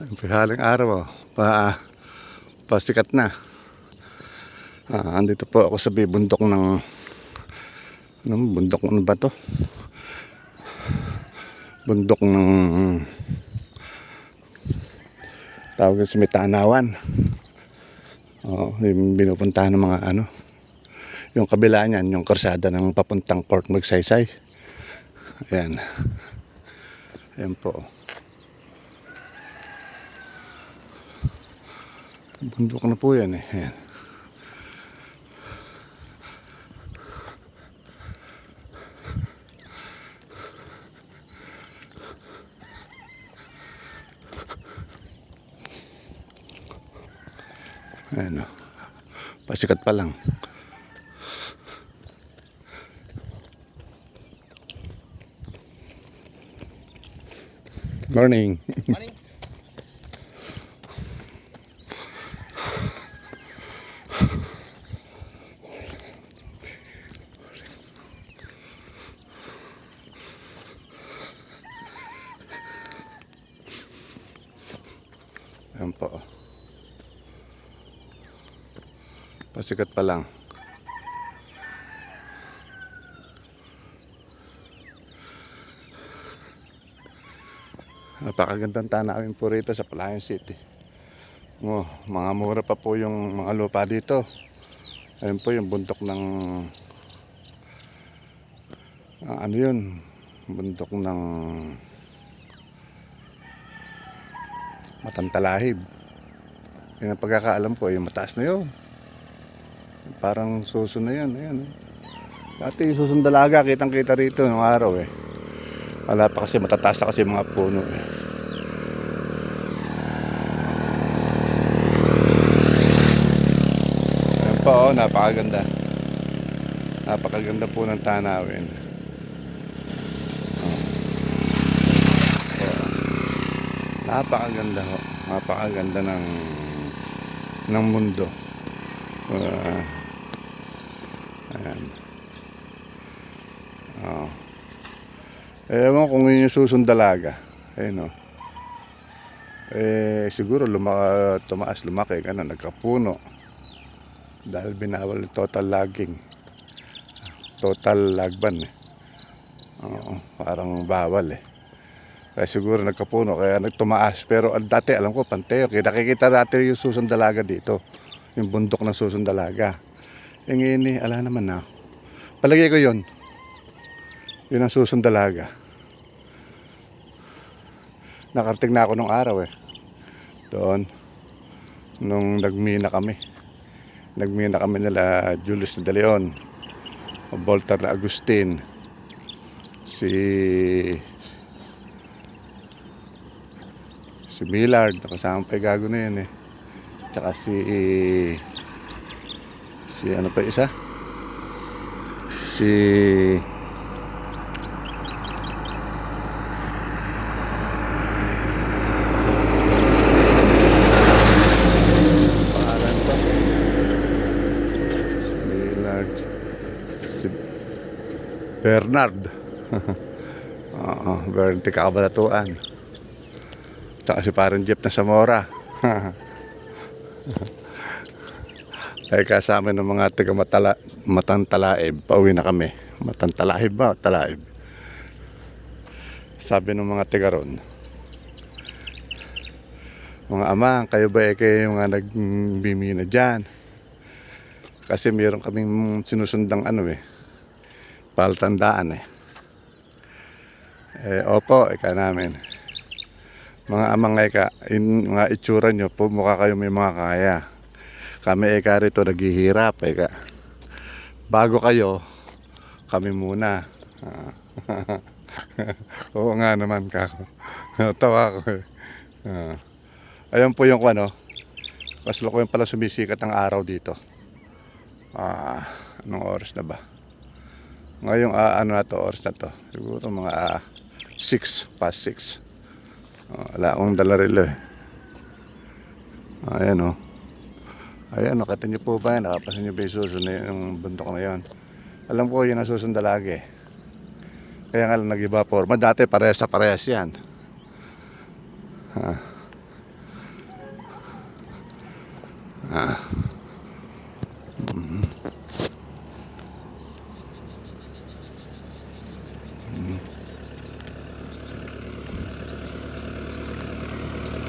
Haling araw, pasikat na. Andito po ako sa bundok bundok ng bato. Bundok ng tawag sa Mitanawan. Yung binupuntahan ng mga yung kabila niyan, yung karsada ng papuntang Port Magsaysay. Ayan. Ayan po. Bundok na po yan eh. Ayan. Ayan o. Pasikat pa lang. Morning. Morning. Ayan po. Pasikat pa lang. Napakagandang tanawin po rito sa Palayan City. Mga mura pa po yung mga lupa dito. Ayun po yung bundok ng bundok ng Matantalahib. Yung ang pagkakaalam ko, yung mataas na yun. Parang suso na yan. Ayan. Dati yung susong dalaga, kitang kita rito ng araw eh. Wala pa kasi, matataas na kasi mga puno eh. Ayan po, napakaganda. Napakaganda po ng tanawin. Napakaganda ho. Napakaganda ng mundo. Ayan. Ewan kung yun yung susundalaga. Ayun o. Siguro tumaas, lumaki, nagkapuno. Dahil binawal yung total logging. Total lagban eh. Parang bawal eh. Kaya siguro nagkapuno, kaya nagtumaas. Pero dati alam ko, panteo. Nakikita natin yung susundalaga dito. Yung bundok ng susundalaga. Yung ini, ala naman na. Palagay ko yun. Yun ang susundalaga. Nakarating na ako nung araw eh. Doon. Nung nagmina kami. Nagmina kami nila Julius de Leon. Volta na Agustin. Si Millard, nakasama pa yung gago na yun eh. Tsaka si ano pa isa? Si pangalan pa? Si Millard. Si Bernard. Bernard Kabalatuan. Tsaka si parang Jeep na Zamora. Ay kasama ng mga taga Matantalaib. Pauwi na kami. Matantalaib ba? Talaib. Sabi ng mga taga ron, mga ama, kayo ba kayo mga nagbimina dyan? Kasi meron kaming sinusundang palatandaan eh. Opo, ika namin. Mga amang mga itsura nyo po, mukha kayo may mga kaya. Kami rito naghihirap. Bago kayo, kami muna. Oo nga naman kako. Tawa ko eh. Ayun po yung kasalukuyan pala sumisikat ang araw dito. Anong oras na ba? Ngayong oras na to? Siguro mga 6 past 6. Wala akong dala relo eh. Ayan o. Ayan o, kita nyo po ba yan? Nakapasan nyo ba yung suso na yung bundok na yun? Alam ko yun ang susundalagi eh. Kaya nga lang nag-iba forma. Dati parehas sa parehas yan. Ah.